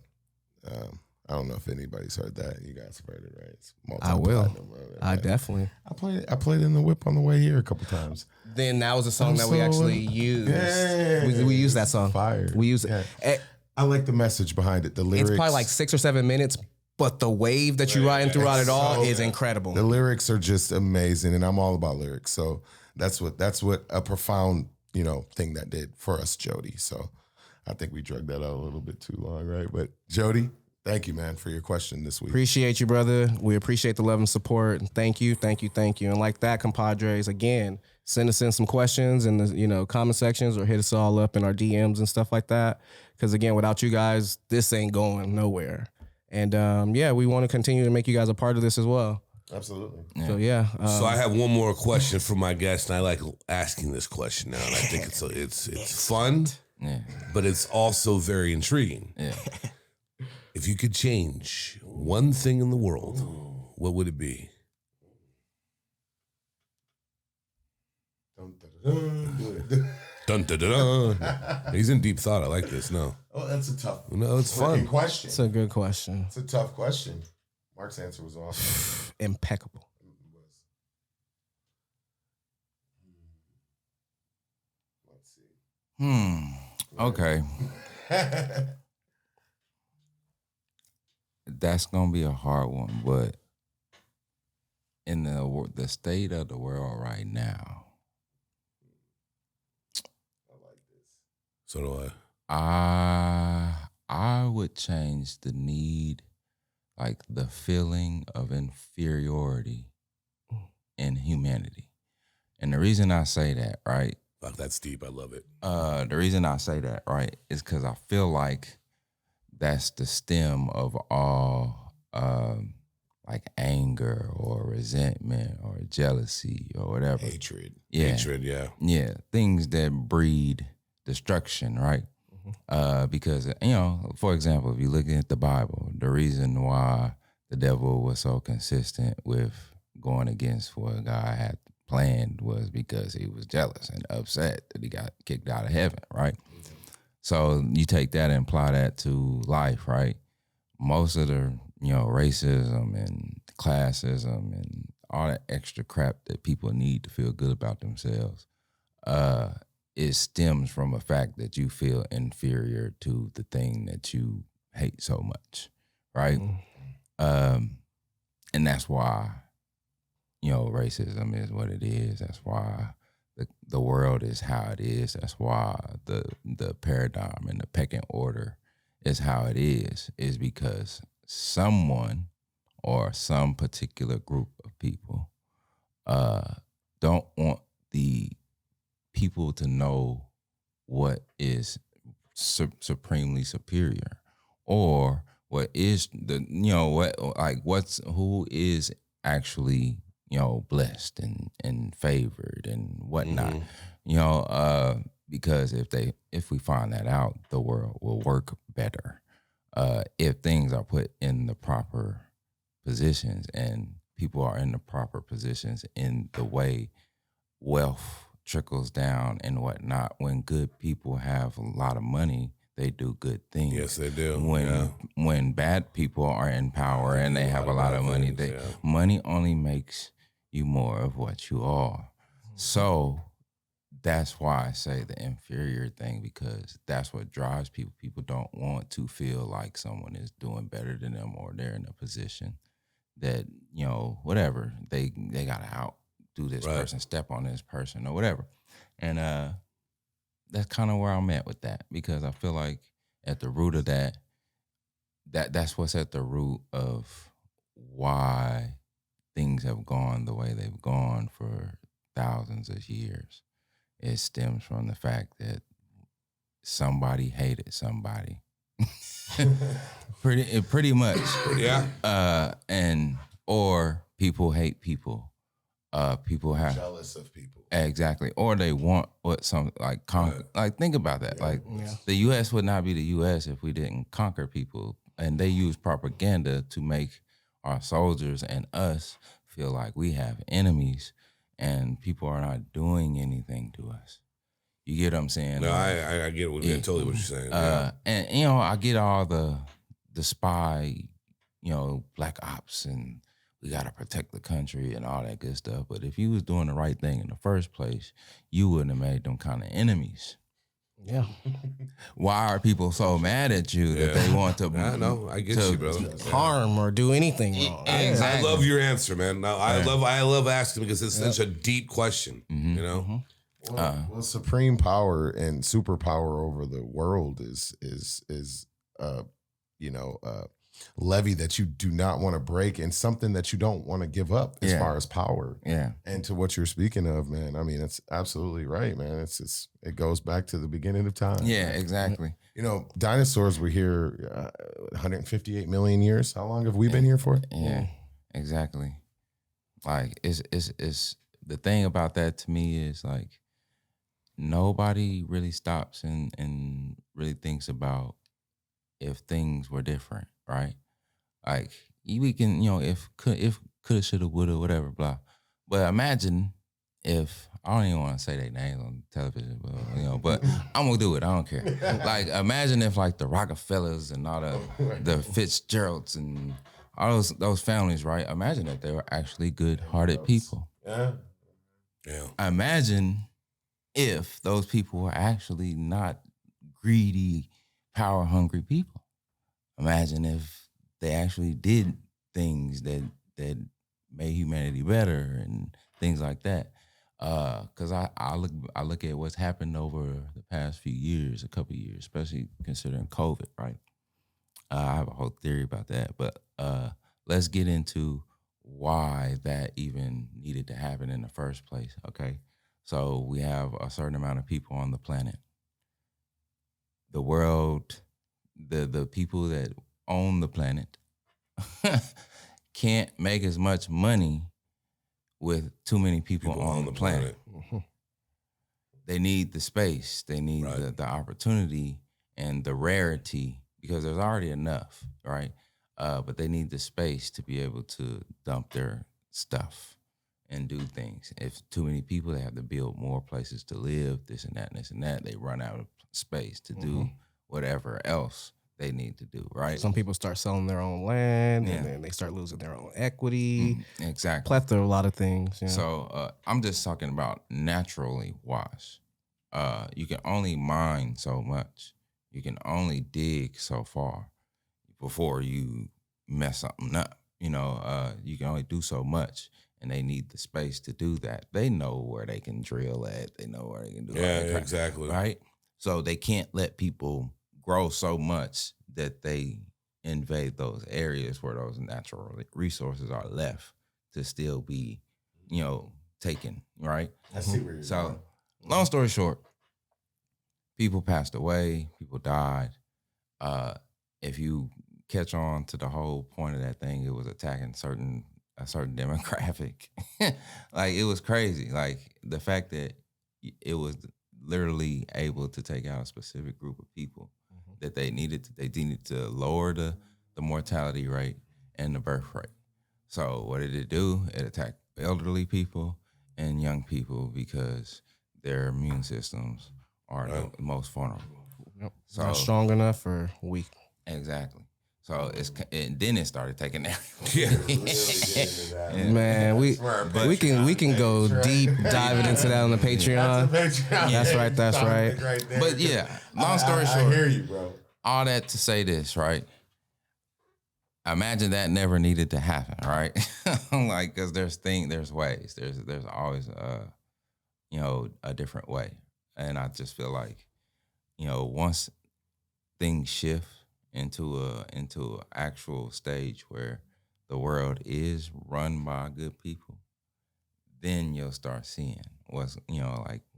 I don't know if anybody's heard that. You guys have heard it, right? It's I will. multi-platinum, right? I definitely. I played it in the whip on the way here a couple times. Then that was a song I'm that we so- actually used. Yeah. We used that song. Fire. We used Yeah. it. Eh, I like the message behind it. The lyrics. It's probably like 6 or 7 minutes, but the wave that you're riding throughout it all is incredible. The lyrics are just amazing, and I'm all about lyrics. So that's what a profound, thing that did for us, Jody. So I think we drugged that out a little bit too long, right? But Jody, thank you, man, for your question this week. Appreciate you, brother. We appreciate the love and support. And thank you. And like that, ComPODres, again, send us in some questions in the comment sections or hit us all up in our DMs and stuff like that. Because again, without you guys, this ain't going nowhere. And we want to continue to make you guys a part of this as well. Absolutely. So yeah. So I have one more question for my guest, and I like asking this question now, and I think it's fun, but it's also very intriguing. Yeah. If you could change one thing in the world, what would it be? Dun, dun, dun, dun. He's in deep thought. I like this. No, That's a tough no, it's fun. question. It's a good question. It's a tough question. Mark's answer was awesome. Impeccable. Let's see. Okay. That's gonna be a hard one, but in the state of the world right now, So do I. I would change the need, like the feeling of inferiority in humanity. And the reason I say that, right? Fuck, that's deep. I love it. The reason I say that, right, is because I feel like that's the stem of all like anger or resentment or jealousy or whatever. Hatred. Yeah. Hatred, yeah. Yeah, things that breed destruction, right? Because, for example, if you're looking at the Bible, the reason why the devil was so consistent with going against what God had planned was because he was jealous and upset that he got kicked out of heaven, right? So you take that and apply that to life, right? Most of the, racism and classism and all that extra crap that people need to feel good about themselves, it stems from a fact that you feel inferior to the thing that you hate so much, right? And that's why, racism is what it is. That's why the world is how it is. That's why the paradigm and the pecking order is how it is because someone or some particular group of people don't want the people to know what is supremely superior or what is who is actually blessed and favored and whatnot, because if we find that out, the world will work better if things are put in the proper positions and people are in the proper positions in the way wealth trickles down and whatnot. When good people have a lot of money, they do good things. Yes, they do. When bad people are in power and they have a lot of money, money only makes you more of what you are. So that's why I say the inferior thing, because that's what drives people. People don't want to feel like someone is doing better than them, or they're in a position that, whatever, they got to outdo this person, step on this person or whatever. And that's kind of where I'm at with that, because I feel like at the root of that's what's at the root of why things have gone the way they've gone for thousands of years. It stems from the fact that somebody hated somebody. pretty much. Yeah. Or people hate people. People have jealous of people. Exactly. Or they want what like think about that. The US would not be the US if we didn't conquer people. And they use propaganda to make our soldiers and us feel like we have enemies and people are not doing anything to us. You get what I'm saying? No, I get totally what you're saying. And I get all the spy, black ops, and we gotta protect the country and all that good stuff. But if you was doing the right thing in the first place, you wouldn't have made them kind of enemies. Yeah. Why are people so mad at you that they want to? I know. I get you, brother. Harm or do anything wrong. Exactly. I love your answer, man. No, I love asking, because it's such a deep question. Well, supreme power and superpower over the world is levy that you do not want to break, and something that you don't want to give up as far as power. Yeah. And to what you're speaking of, man, I mean, it's absolutely right, man. It goes back to the beginning of time. Yeah, exactly. Dinosaurs were here 158 million years. How long have we been here for? Yeah, exactly. Like it's the thing about that to me is like nobody really stops and really thinks about if things were different, right? Like we can, if coulda, shoulda, woulda, whatever, blah. But imagine if, I don't even want to say their names on television, but I'm gonna do it. I don't care. Like imagine if like the Rockefellers and all the Fitzgeralds and all those families, right? Imagine if they were actually good-hearted people. Yeah. Imagine if those people were actually not greedy, power-hungry people. Imagine if they actually did things that made humanity better and things like that. Because I look at what's happened over the past few years, a couple of years, especially considering COVID, right? I have a whole theory about that, but let's get into why that even needed to happen in the first place, okay? So we have a certain amount of people on the planet. The world, the people that own the planet can't make as much money with too many people on the planet. Mm-hmm. They need the space. They need the opportunity and the rarity, because there's already enough, right? But they need the space to be able to dump their stuff and do things. If too many people, they have to build more places to live, this and that and this and that. They run out of space to do whatever else they need to do, right? Some people start selling their own land, and then they start losing their own equity. Exactly. Plethora, a lot of things. Yeah. So I'm just talking about naturally wise. You can only mine so much. You can only dig so far before you mess something up. You can only do so much, and they need the space to do that. They know where they can drill at. They know where they can do that. Yeah, exactly. Right? So they can't let people grow so much that they invade those areas where those natural resources are left to still be, taken, right? I see where you're going. Long story short, people passed away, people died. If you catch on to the whole point of that thing, it was attacking a certain demographic. Like, it was crazy. Like, the fact that it was literally able to take out a specific group of people that they needed to lower the mortality rate and the birth rate. So what did it do? It attacked elderly people. in young people because their immune systems are the most vulnerable. Yep. So Not strong enough or weak. exactly. So then it started taking that. Yeah. Man, we can go deep diving into that on the Patreon. That's right. But yeah, long story short, I hear you, bro. all that to say this, right? Imagine that never needed to happen, right? Like, because there's ways. There's always a different way, and I just feel like, once things shift into a actual stage where the world is run by good people, then you'll start seeing what's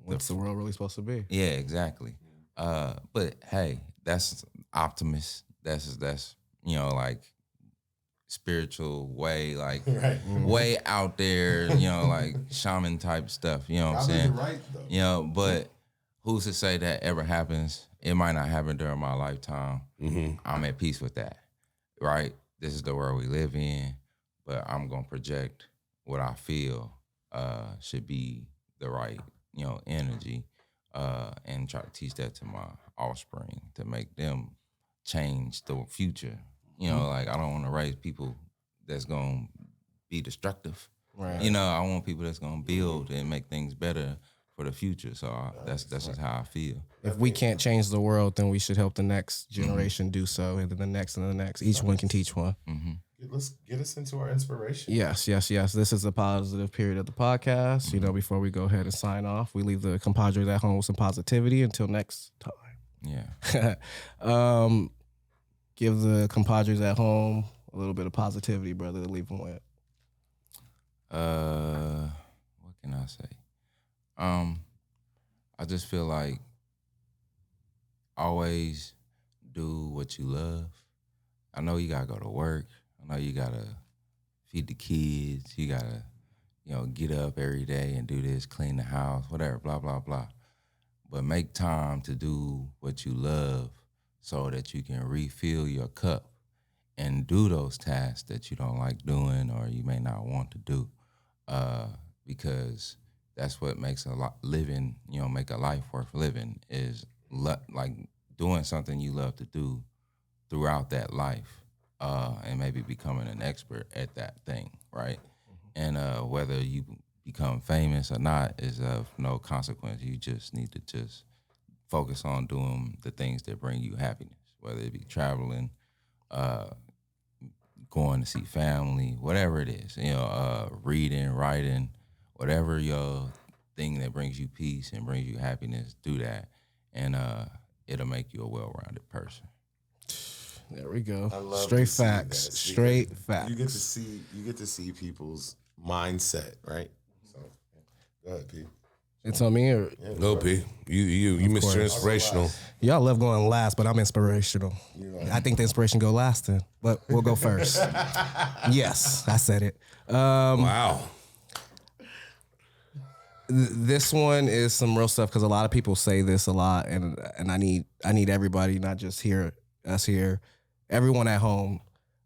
What's the world really supposed to be? Yeah, exactly. But hey, that's optimist. That's like spiritual way, like way out there, like shaman type stuff. You know what I'm saying? Right, though. But who's to say that ever happens? It might not happen during my lifetime. Mm-hmm. I'm at peace with that, right? This is the world we live in, but I'm gonna project what I feel should be the right, energy, and try to teach that to my offspring to make them change the future. Like I don't want to raise people that's gonna be destructive. Right. I want people that's gonna build and make things better for the future. So that's just how I feel. If we can't change the world, then we should help the next generation do so, and then the next and the next. Each one can teach one. Mm-hmm. Let's get us into our inspiration. Yes. This is a positive period of the podcast. Before we go ahead and sign off, we leave the ComPODres at home with some positivity until next time. Yeah. Give the ComPODres at home a little bit of positivity, brother, to leave them with. What can I say? I just feel like always do what you love. I know you gotta go to work. I know you gotta feed the kids. You gotta, get up every day and do this, clean the house, whatever, blah, blah, blah. But make time to do what you love so that you can refill your cup and do those tasks that you don't like doing or you may not want to do. Because that's what makes living, make a life worth living is like doing something you love to do throughout that life, and maybe becoming an expert at that thing, right? And whether you become famous or not is of no consequence. You just need to just focus on doing the things that bring you happiness, whether it be traveling, going to see family, whatever it is, reading, writing, whatever your thing that brings you peace and brings you happiness, do that. And it'll make you a well-rounded person. There we go. I love Straight to see facts. that. Straight facts. You get to see people's mindset, right? So go ahead, P. It's on me or No, P. You Mr. Inspirational. y'all love going last, but I'm inspirational. I think the inspiration go last then, but we'll go first. Yes, I said it. Wow. This one is some real stuff because a lot of people say this a lot, and I need everybody, not just us here, everyone at home.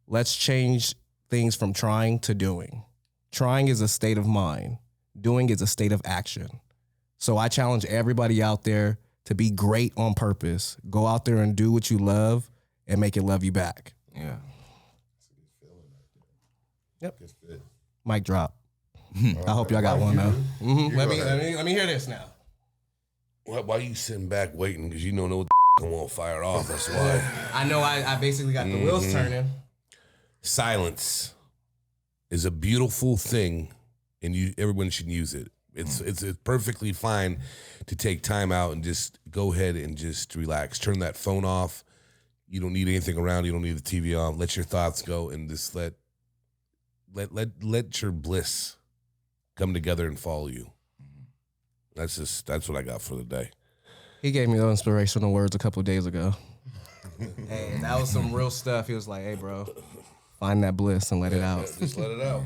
Let's change things from trying to doing. Trying is a state of mind. Doing is a state of action. So I challenge everybody out there to be great on purpose. Go out there and do what you love and make it love you back. Yeah. Yep. Mic drop. I hope y'all got one though. Mm-hmm. Let me hear this now. Why you sitting back waiting? Because you don't know what the won't fire off. That's why. I know I basically got the wheels turning. Silence is a beautiful thing, and everyone should use it. It's perfectly fine to take time out and just go ahead and just relax. Turn that phone off. You don't need anything around. You don't need the TV on. Let your thoughts go and just let your bliss come together and follow you. That's what I got for the day. He gave me those inspirational words a couple of days ago. Hey, that was some real stuff. He was like, "Hey, bro, find that bliss and let it out." Just let it out.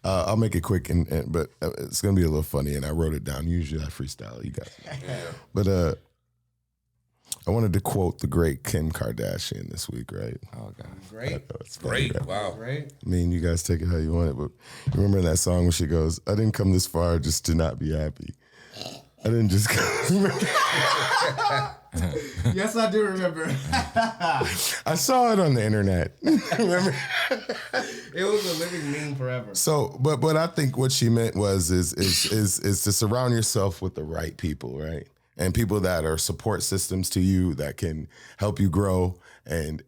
I'll make it quick, but it's gonna be a little funny, and I wrote it down. Usually I freestyle, you guys. But I wanted to quote the great Kim Kardashian this week, right? Oh God. Great. It's funny, Great. right? Wow. Great. I mean, you guys take it how you want it, but remember that song when she goes, I didn't come this far just to not be happy. I didn't just come. Yes, I do remember. I saw it on the internet. Remember? It was a living meme forever. So, but I think what she meant was is to surround yourself with the right people, right? And people that are support systems to you that can help you grow and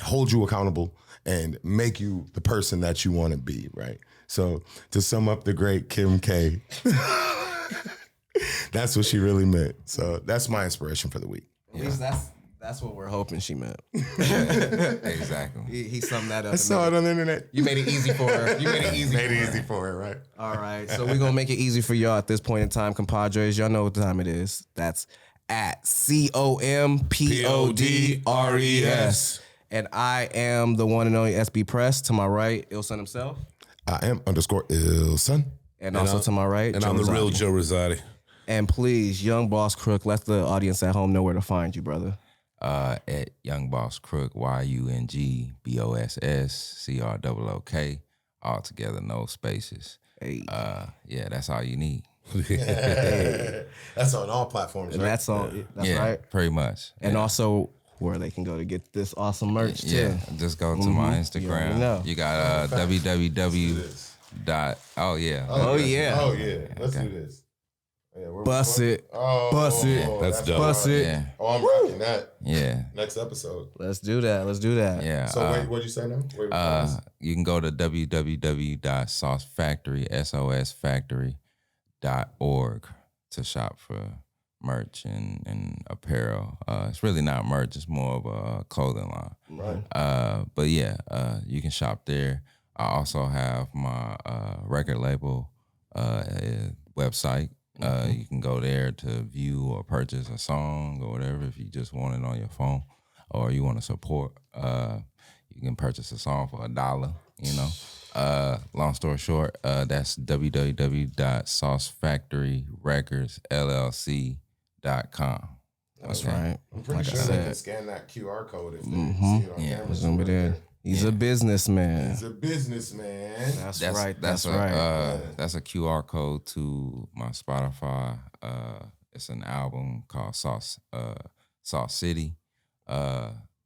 hold you accountable and make you the person that you want to be, right? So to sum up the great Kim K, that's what she really meant. So that's my inspiration for the week. At least that's what we're hoping she meant. Exactly. He summed that up. I saw it on the internet. You made it easy for her. You made it easy. Made it easy for her, right? All right, so we're gonna make it easy for y'all at this point in time, compadres. Y'all know what time it is. That's at ComPODres. And I am the one and only SB Press. To my right, Ilson himself. I am _Ilson. And also to my right, And Joe I'm the real Rosati. Joe Rosati. And please, young Boss Crook, let the audience at home know where to find you, brother. At Young Boss Crook, YUNGBOSSCROOK, all together, no spaces. Hey. Yeah, that's all you need. That's on all platforms, And right? that's all. That's yeah, right. pretty much. And yeah. also where they can go to get this awesome merch too. Yeah, just go to my Instagram. You know. You got www. Oh yeah. Oh yeah. Oh yeah. Let's do this. Yeah, Bust it. Oh, Bust it. That's dope. Bust it. Yeah. Oh, I'm rocking that. Yeah. Next episode. Let's do that. Let's do that. Yeah. So wait, what'd you say now? Wait, You can go to www.saucefactory.org to shop for merch and apparel. It's really not merch; it's more of a clothing line. Right. But yeah, you can shop there. I also have my record label website. You can go there to view or purchase a song or whatever if you just want it on your phone or you want to support. You can purchase a song for $1, you know. Long story short, that's www.saucefactoryrecordsllc.com. That's right. I'm pretty Like I sure they can said. scan that QR code if they see it on camera. It's gonna be there. He's a businessman. He's a businessman. That's right. That's a, right. That's a QR code to my Spotify. It's an album called Sauce City.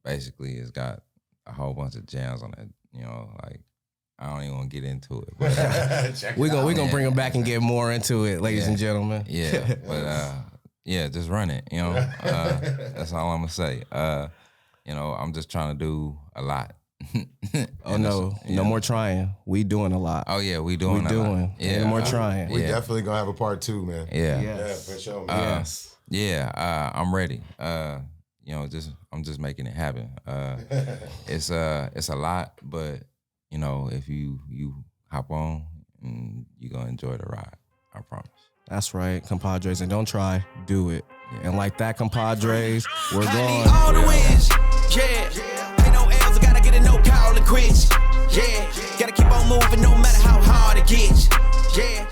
Basically, it's got a whole bunch of jams on it. You know, like I don't even want to get into it. But, We're gonna bring him back and get more into it, ladies and gentlemen. yeah, but yeah, just run it. You know, that's all I'm gonna say. You know, I'm just trying to do a lot. Oh no, no more trying. We doing a lot. Oh yeah, we doing. We doing. Yeah, No more trying. We definitely gonna have a part 2, man. Yeah. Yeah, for sure, man. Yes. Yeah, I'm ready. You know, I'm just making it happen. It's a lot, but you know, if you hop on, you're gonna enjoy the ride. I promise. That's right, compadres, and don't try, do it. And like that, compadres, we're I gone. need all the wins. Yeah. Ain't no L's, I gotta get it, no call it quits. Yeah. Gotta keep on moving no matter how hard it gets. Yeah.